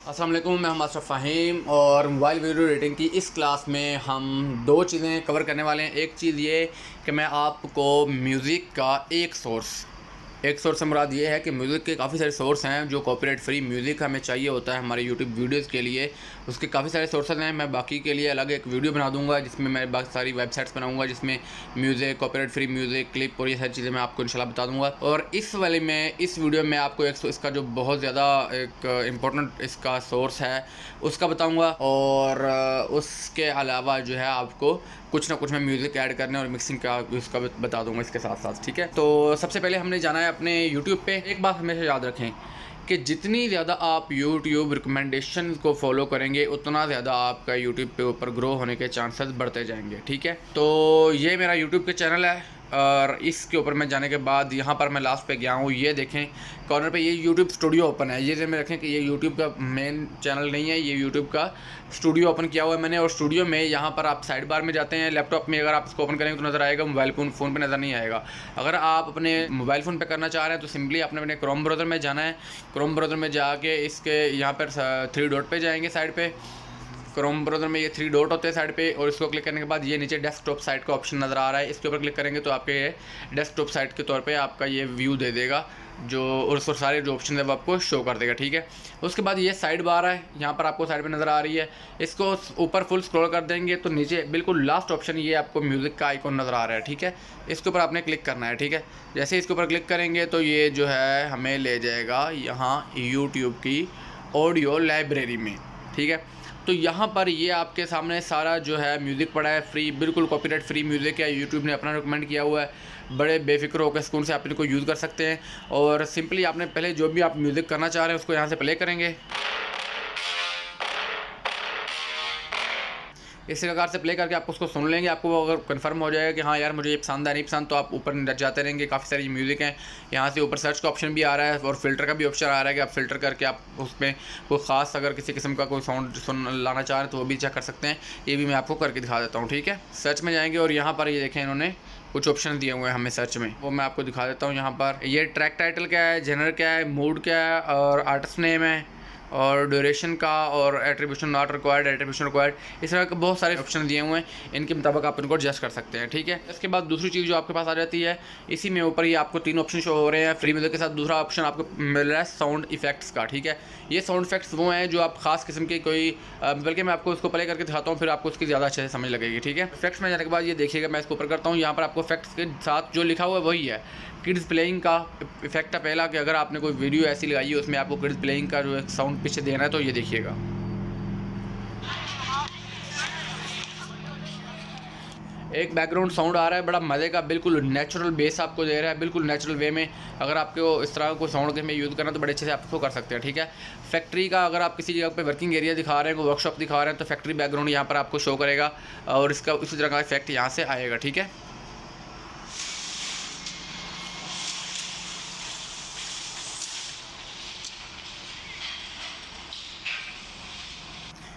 अस्सलाम वालेकुम, मैं हूं अशरफ फ़हीम और मोबाइल वीडियो एडिटिंग की इस क्लास में हम दो चीज़ें कवर करने वाले हैं। एक चीज़ ये कि मैं आपको म्यूज़िक का एक सोर्स से मुराद ये है कि म्यूज़िक के काफ़ी सारे सोर्स हैं जो कॉपीराइट फ्री म्यूज़िक हमें चाहिए होता है हमारे यूट्यूब वीडियोज़ के लिए। उसके काफ़ी सारे सोर्सेज हैं। मैं बाकी के लिए अलग एक वीडियो बना दूंगा जिसमें मैं बाकी सारी वेबसाइट्स बनाऊंगा जिसमें music, copyright free music, clip और ये सारी चीज़ें मैं आपको इंशाल्लाह बता दूंगा। और इस वीडियो में आपको इसका जो बहुत ज़्यादा एक इम्पोर्टेंट इसका सोर्स है उसका बताऊँगा और उसके अलावा जो है आपको कुछ ना कुछ मैं म्यूज़िक ऐड करने और मिक्सिंग का उसका बता दूंगा इसके साथ साथ। ठीक है, तो सबसे पहले हमने जाना है अपने यूट्यूब पे। एक बात हमेशा याद रखें कि जितनी ज़्यादा आप यूट्यूब रिकमेंडेशन को फॉलो करेंगे उतना ज़्यादा आपका यूट्यूब पे ऊपर ग्रो होने के चांसेस बढ़ते जाएंगे। ठीक है, तो ये मेरा यूट्यूब का चैनल है और इसके ऊपर मैं जाने के बाद यहाँ पर मैं लास्ट पे गया हूँ। ये देखें कॉर्नर पे ये यूट्यूब स्टूडियो ओपन है। ये में रखें कि ये यूट्यूब का मेन चैनल नहीं है, ये यूट्यूब का स्टूडियो ओपन किया हुआ है मैंने। और स्टूडियो में यहाँ पर आप साइड बार में जाते हैं, लैपटॉप में अगर आप इसको ओपन करेंगे तो नज़र आएगा, मोबाइल फ़ोन पे नज़र नहीं आएगा। अगर आप अपने मोबाइल फ़ोन पे करना चाह रहे हैं तो सिंपली आपने अपने क्रोम ब्राउज़र में जाना है। क्रोम ब्राउज़र में जाके इसके यहाँ पर 3 डॉट पे जाएंगे साइड पे। क्रोम ब्राउज़र में ये 3 डॉट होते हैं साइड पे और इसको क्लिक करने के बाद ये नीचे डेस्कटॉप साइट का ऑप्शन नज़र आ रहा है। इसके ऊपर क्लिक करेंगे तो आपके ये डेस्कटॉप साइट के तौर पे आपका ये व्यू दे देगा जो और उसको सारे जो ऑप्शन है वो आपको शो कर देगा। ठीक है, उसके बाद ये साइड बार है, यहाँ पर आपको साइड पे नज़र आ रही है। इसको ऊपर फुल स्क्रॉल कर देंगे तो नीचे बिल्कुल लास्ट ऑप्शन ये आपको म्यूज़िक का आइकॉन नज़र आ रहा है। ठीक है, इसके ऊपर आपने क्लिक करना है। ठीक है, जैसे इसके ऊपर क्लिक करेंगे तो ये जो है हमें ले जाएगा यहाँ यूट्यूब की ऑडियो लाइब्रेरी में। ठीक है, तो यहाँ पर ये आपके सामने सारा जो है म्यूज़िक पड़ा है फ्री, बिल्कुल कॉपीराइट फ्री म्यूज़िक है। यूट्यूब ने अपना रिकमेंड किया हुआ है। बड़े बेफिक्र होकर सुकून से आप इनको यूज़ कर सकते हैं। और सिंपली आपने पहले जो भी आप म्यूज़िक करना चाह रहे हैं उसको यहाँ से प्ले करेंगे। इस प्रकार से प्ले करके आप उसको सुन लेंगे। आपको वो अगर कंफर्म हो जाएगा कि हाँ यार मुझे ये पसंद है नहीं पसंद, तो आप ऊपर जाते रहेंगे। काफ़ी सारी म्यूज़िक हैं। यहाँ से ऊपर सर्च का ऑप्शन भी आ रहा है और फिल्टर का भी ऑप्शन आ रहा है कि आप फ़िल्टर करके आप उसमें कोई ख़ास अगर किसी किस्म का कोई साउंड लाना चाह रहे हैं तो वो भी चेक कर सकते हैं। ये भी मैं आपको करके दिखा देता हूँ। ठीक है, सर्च में जाएंगे और यहाँ पर ये देखें इन्होंने कुछ ऑप्शन दिए हुए हैं हमें सर्च में, वो मैं आपको दिखा देता हूँ। यहाँ पर ये ट्रैक टाइटल क्या है, जेनर क्या है, मूड क्या है और आर्टिस्ट नेम है और ड्यूरेशन का और attribution not required, attribution required, इस तरह के बहुत सारे ऑप्शन दिए हुए हैं। इनके मुताबिक आप इनको एडजस्ट कर सकते हैं। ठीक है, इसके बाद दूसरी चीज़ जो आपके पास आ जाती है, इसी में ऊपर ये आपको 3 ऑप्शन शो हो रहे हैं फ्री म्यूज़िक के साथ। दूसरा ऑप्शन आपको मिल रहा है साउंड इफेक्ट्स का। ठीक है, ये साउंड इफेक्ट्स वो हैं जो आप खास किस्म के कोई बल्कि मैं आपको उसको प्ले करके दिखाता हूँ, फिर आपको उसकी ज़्यादा अच्छे से समझ लगेगी। ठीक है, इफेक्ट्स में जाने के बाद ये देखिएगा मैं इसको ऊपर करता हूँ। यहाँ पर आपको इफेक्ट्स के साथ जो लिखा हुआ है वही है, किड्स प्लेइंग का इफेक्ट है पहला, कि अगर आपने कोई वीडियो ऐसी लगाई है उसमें आपको किड्स प्लेइंग का जो साउंड पीछे देना है तो ये देखिएगा। एक बैकग्राउंड साउंड आ रहा है बड़ा मज़े का, बिल्कुल नेचुरल बेस आपको दे रहा है, बिल्कुल नेचुरल वे में। अगर आपको इस तरह को साउंड के में यूज़ करना तो बड़े अच्छे से आप इसको कर सकते हैं। ठीक है, फैक्ट्री का अगर आप किसी जगह पे वर्किंग एरिया दिखा रहे हैं, कोई वर्कशॉप दिखा रहे हैं तो फैक्ट्री बैकग्राउंड यहाँ पर आपको शो करेगा और इसका उसी तरह का इफेक्ट यहाँ से आएगा। ठीक है,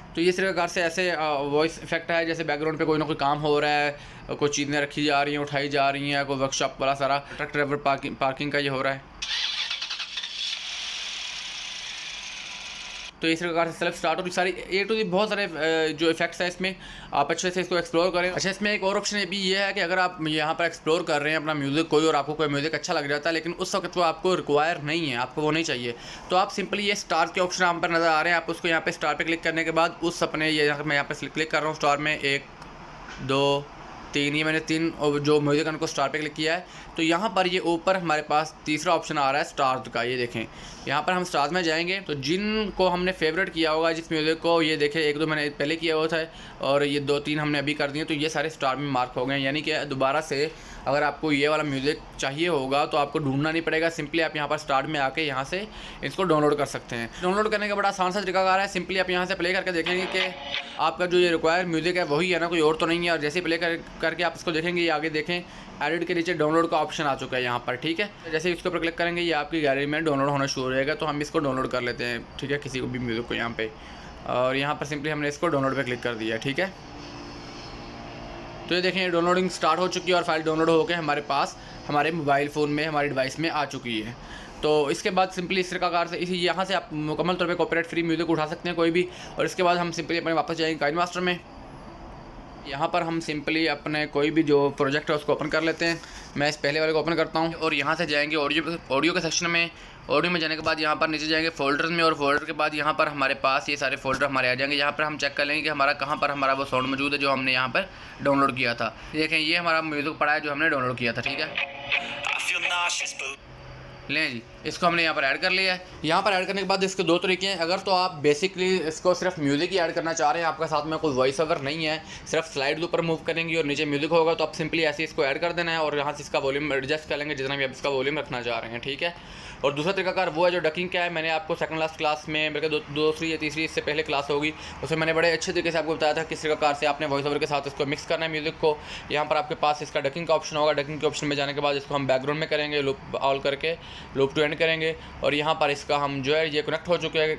तो ये इस प्रकार से ऐसे वॉइस इफेक्ट है जैसे बैकग्राउंड पे कोई ना कोई काम हो रहा है, कोई चीज़ें रखी जा रही हैं, उठाई जा रही हैं, कोई वर्कशॉप वाला सारा ट्रक ड्राइवर पार्किंग का ये हो रहा है। तो इस प्रकार से सेल्फ स्टार्ट और सारी बहुत सारे जो इफेक्ट्स हैं इसमें आप अच्छे से इसको एक्सप्लोर करें। अच्छा, इसमें एक और ऑप्शन भी ये है कि अगर आप यहाँ पर एक्सप्लोर कर रहे हैं अपना म्यूज़िक कोई और आपको कोई म्यूज़िक अच्छा लग जाता है लेकिन उस वक्त को आपको रिक्वायर नहीं है, आपको वो नहीं चाहिए, तो आप सिंपली ये स्टार के ऑप्शन यहाँ पर नज़र आ रहे हैं, आप उसको यहाँ पर स्टार पर क्लिक करने के बाद उस अपने ये मैं यहाँ पर क्लिक कर रहा हूँ स्टार में 1 2 3, ये मैंने 3 जो म्यूज़िक उनको स्टार पे क्लिक किया है। तो यहाँ पर ये ऊपर हमारे पास तीसरा ऑप्शन आ रहा है स्टार्स का। ये देखें यहाँ पर हम स्टार्स में जाएंगे तो जिनको हमने फेवरेट किया होगा जिस म्यूज़िक को, ये देखें 1-2 मैंने पहले किया हुआ था और ये 2-3 हमने अभी कर दिए, तो ये सारे स्टार में मार्क हो गए। यानी कि दोबारा से अगर आपको ये वाला म्यूज़िक चाहिए होगा तो आपको ढूंढना नहीं पड़ेगा, सिंपली आप यहाँ पर स्टार्ट में आके यहाँ से इसको डाउनलोड कर सकते हैं। डाउनलोड करने का बड़ा आसान सा तरीकाकार है, सिंपली आप यहाँ से प्ले करके देखेंगे कि आपका जो ये रिक्वायर म्यूज़िक है वही है ना, कोई और तो नहीं है। और जैसे प्ले करके आप इसको देखेंगे, ये आगे देखें एडिट के नीचे डाउनलोड का ऑप्शन आ चुका है यहाँ पर। ठीक है, जैसे इसके ऊपर क्लिक करेंगे ये आपकी गैलरी में डाउनलोड होना शुरू हो जाएगा। तो हम इसको डाउनलोड कर लेते हैं। ठीक है, किसी को भी म्यूज़िक को यहाँ पे, और यहाँ पर सिंपली हमने इसको डाउनलोड पे क्लिक कर दिया। ठीक है, तो ये देखें डाउनलोडिंग स्टार्ट हो चुकी है और फाइल डाउनलोड होकर हमारे पास हमारे मोबाइल फ़ोन में हमारे डिवाइस में आ चुकी है। तो इसके बाद सिंपली इस प्रकार से इसी यहाँ से आप मुकम्मल तौर पे कॉपीराइट फ्री म्यूज़िक उठा सकते हैं कोई भी। और इसके बाद हम सिंपली अपने वापस जाएंगे काइनमास्टर में। यहाँ पर हम सिंपली अपने कोई भी जो प्रोजेक्ट है उसको ओपन कर लेते हैं। मैं इस पहले वाले को ओपन करता हूँ और यहाँ से जाएंगे ऑडियो के सेक्शन में। ऑडियो में जाने के बाद यहाँ पर नीचे जाएंगे फोल्डर्स में, और फोल्डर के बाद यहाँ पर हमारे पास ये सारे फोल्डर हमारे आ जाएंगे। यहाँ पर हम चेक कर लेंगे कि हमारा कहाँ पर हमारा वो साउंड मौजूद है जो हमने यहाँ पर डाउनलोड किया था। देखें ये हमारा म्यूज़िक पड़ा है जो हमने डाउनलोड किया था, ठीक है। लें जी, इसको हमने यहाँ पर ऐड कर लिया है। यहाँ पर ऐड करने के बाद इसके दो तरीके हैं। अगर तो आप बेसिकली इसको सिर्फ म्यूज़िक ही ऐड करना चाह रहे हैं, आपके साथ में कोई वॉइस ओवर नहीं है, सिर्फ स्लाइड ऊपर मूव करेंगे और नीचे म्यूज़िक होगा, तो आप सिंपली ऐसे इसको ऐड कर देना है और यहाँ से इसका वॉल्यूम एडजस्ट कर लेंगे जितना भी आप इसका वॉल्यूम रखना चाह रहे हैं, ठीक है। और दूसरा तरीकाकार वो है जो डकिंग का है। मैंने आपको सेकंड लास्ट क्लास में, मेरे दूसरी या तीसरी इससे पहले क्लास होगी, उसमें मैंने बड़े अच्छे तरीके से आपको बताया था किस प्रकार से आपने वॉइस ओवर के साथ इसको मिक्स करना है म्यूज़िक को। यहाँ पर आपके पास इसका डकिंग का ऑप्शन होगा। डकिंग के ऑप्शन में जाने के बाद इसको हम बैकग्राउंड में करेंगे, लूप ऑल करके लूप टू एंड करेंगे, और यहाँ पर इसका हम जो है ये कनेक्ट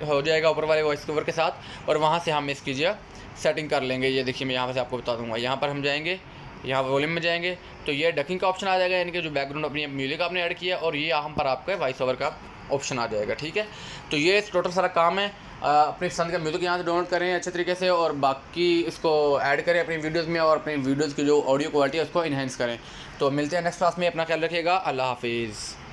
हो जाएगा ऊपर वाले वॉइस ओवर के साथ, और वहाँ से हम इसकी जो सेटिंग कर लेंगे। ये देखिए मैं यहाँ से आपको बता दूँगा। यहाँ पर हम जाएंगे, यहाँ वॉल्यूम में जाएंगे तो ये डकिंग का ऑप्शन आ जाएगा, यानी कि जो बैकग्राउंड अपनी म्यूज़िक आपने ऐड किया, और ये यहाँ पर आपका वॉइस ओवर का ऑप्शन आ जाएगा, ठीक है। तो ये टोटल सारा काम है। अपनी पसंद का म्यूज़िक यहाँ से डाउनलोड करें अच्छे तरीके से, और बाकी इसको ऐड करें अपनी वीडियोज़ में, और अपनी वीडियोज़ की जो ऑडियो क्वालिटी है उसको इन्हेंस करें। तो मिलते हैं नेक्स्ट क्लास में। अपना ख्याल रखिएगा। अल्लाह हाफिज़।